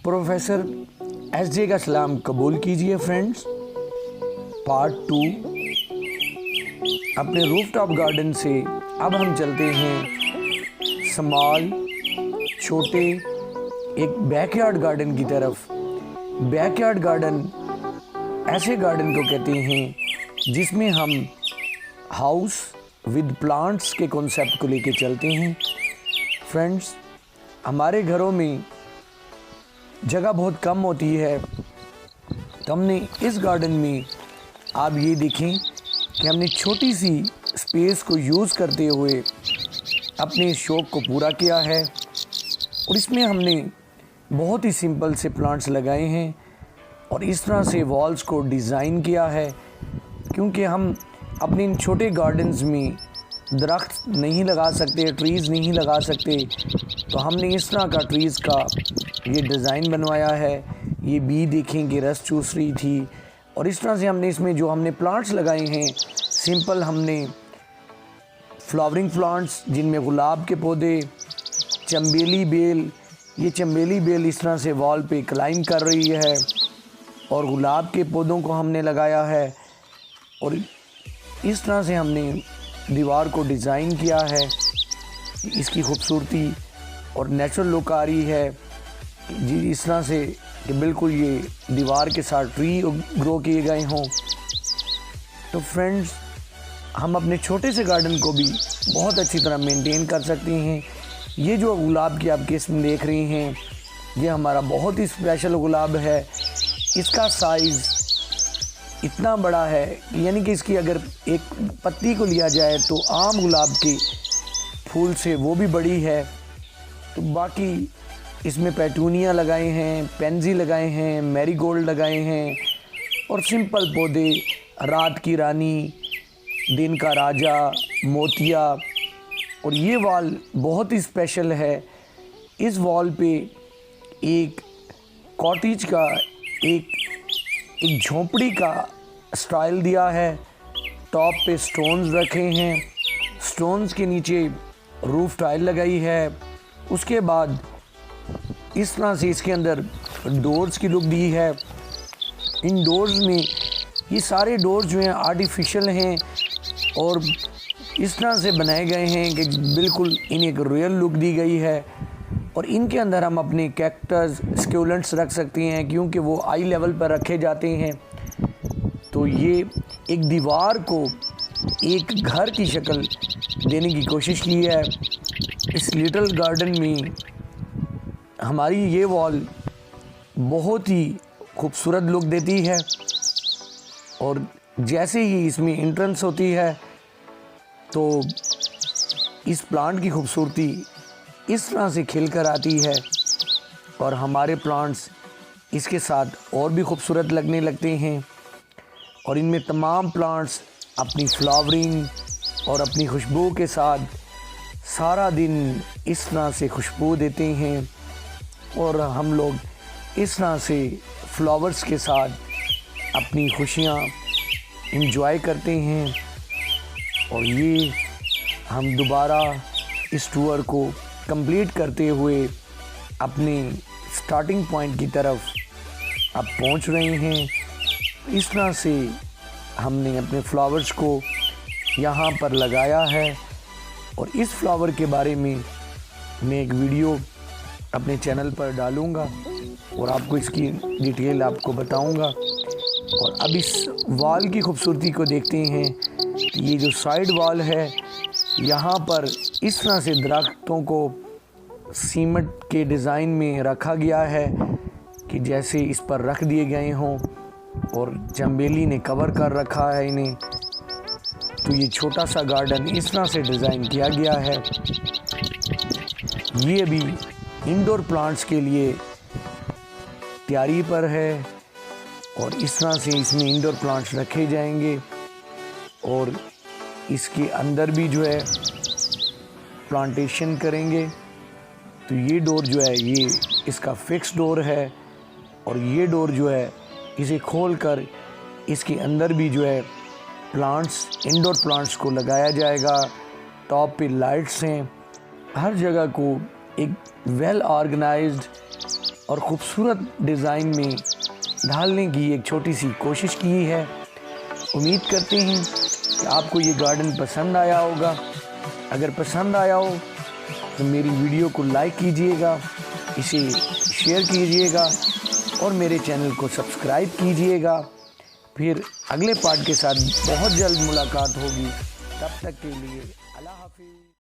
Professor SJ का सलाम कबूल कीजिए फ्रेंड्स। पार्ट 2 अपने रूफटॉप गार्डन से अब हम चलते हैं स्मॉल छोटे एक बैकयार्ड गार्डन की तरफ। बैकयार्ड गार्डन ऐसे गार्डन को कहते हैं जिसमें हम हाउस विद प्लांट्स के कॉन्सेप्ट को लेके चलते हैं। फ्रेंड्स, हमारे घरों में जगह बहुत कम होती है, तो हमने इस गार्डन में आप ये देखें कि हमने छोटी सी स्पेस को यूज़ करते हुए अपने शौक़ को पूरा किया है। और इसमें हमने बहुत ही सिंपल से प्लांट्स लगाए हैं और इस तरह से वॉल्स को डिज़ाइन किया है, क्योंकि हम अपने इन छोटे गार्डन्स में दरख्त नहीं लगा सकते, ट्रीज़ नहीं लगा सकते, तो हमने इस तरह का ट्रीज़ का ये डिज़ाइन बनवाया है। ये बी देखें कि रस चूस रही थी, और इस तरह से हमने इसमें जो हमने प्लांट्स लगाए हैं सिंपल हमने फ्लावरिंग प्लांट्स जिनमें गुलाब के पौधे, चंबेली बेल, ये चंबेली बेल इस तरह से वॉल पे क्लाइंब कर रही है, और गुलाब के पौधों को हमने लगाया है। और इस तरह से हमने दीवार को डिज़ाइन किया है। इसकी खूबसूरती और नेचुरल लुक आ रही है जी, इस तरह से कि बिल्कुल ये दीवार के साथ ट्री ग्रो किए गए हों। तो फ्रेंड्स, हम अपने छोटे से गार्डन को भी बहुत अच्छी तरह मेंटेन कर सकते हैं। ये जो गुलाब की आप किस्म देख रही हैं, ये हमारा बहुत ही स्पेशल गुलाब है। इसका साइज़ इतना बड़ा है, यानी कि इसकी अगर एक पत्ती को लिया जाए तो आम गुलाब के फूल से वो भी बड़ी है। तो बाकी इसमें पेटूनिया लगाए हैं, पेंजी लगाए हैं, मैरीगोल्ड लगाए हैं, और सिंपल पौधे रात की रानी, दिन का राजा, मोतिया। और ये वॉल बहुत ही स्पेशल है। इस वॉल पे एक कॉटेज का एक झोंपड़ी का स्टाइल दिया है। टॉप पे स्टोन्स रखे हैं, स्टोन्स के नीचे रूफ टाइल लगाई है। उसके बाद इस तरह से इसके अंदर डोर्स की लुक दी है। इन डोर्स में ये सारे डोर्स जो हैं आर्टिफिशियल हैं और इस तरह से बनाए गए हैं कि बिल्कुल इन्हें एक रियल लुक दी गई है। और इनके अंदर हम अपने कैक्टस, स्क्यूलेंट्स रख सकते हैं, क्योंकि वो आई लेवल पर रखे जाते हैं। तो ये एक दीवार को एक घर की शक्ल देने की कोशिश की है। इस लिटिल गार्डन में हमारी ये वॉल बहुत ही खूबसूरत लुक देती है, और जैसे ही इसमें एंट्रेंस होती है तो इस प्लांट की खूबसूरती इस तरह से खिल कर आती है, और हमारे प्लांट्स इसके साथ और भी खूबसूरत लगने लगते हैं। और इनमें तमाम प्लांट्स अपनी फ्लावरिंग और अपनी खुशबू के साथ सारा दिन इस तरह से खुशबू देते हैं, और हम लोग इस तरह से फ्लावर्स के साथ अपनी खुशियाँ इंजॉय करते हैं। और ये हम दोबारा इस टूर को कंप्लीट करते हुए अपने स्टार्टिंग पॉइंट की तरफ अब पहुंच रहे हैं। इस तरह से हमने अपने फ्लावर्स को यहाँ पर लगाया है, और इस फ्लावर के बारे में मैं एक वीडियो अपने चैनल पर डालूँगा और आपको इसकी डिटेल आपको बताऊँगा। और अब इस वॉल की खूबसूरती को देखते हैं। ये जो साइड वॉल है, यहाँ पर इस तरह से दरख्तों को सीमेंट के डिज़ाइन में रखा गया है कि जैसे इस पर रख दिए गए हों, और चंबेली ने कवर कर रखा है इन्हें। तो ये छोटा सा गार्डन इस तरह से डिज़ाइन किया गया है। ये अभी इंडोर प्लांट्स के लिए तैयारी पर है, और इस तरह से इसमें इंडोर प्लांट्स रखे जाएंगे, और इसके अंदर भी जो है प्लांटेशन करेंगे। तो ये डोर जो है ये इसका फिक्स डोर है, और ये डोर जो है इसे खोलकर इसके अंदर भी जो है प्लांट्स, इंडोर प्लांट्स को लगाया जाएगा। टॉप पे लाइट्स हैं। हर जगह को एक वेल ऑर्गेनाइज्ड और ख़ूबसूरत डिज़ाइन में ढालने की एक छोटी सी कोशिश की है। उम्मीद करते हैं कि आपको ये गार्डन पसंद आया होगा। अगर पसंद आया हो तो मेरी वीडियो को लाइक कीजिएगा, इसे शेयर कीजिएगा और मेरे चैनल को सब्सक्राइब कीजिएगा। फिर अगले पार्ट के साथ बहुत जल्द मुलाकात होगी। तब तक के लिए अल्लाह हाफिज़।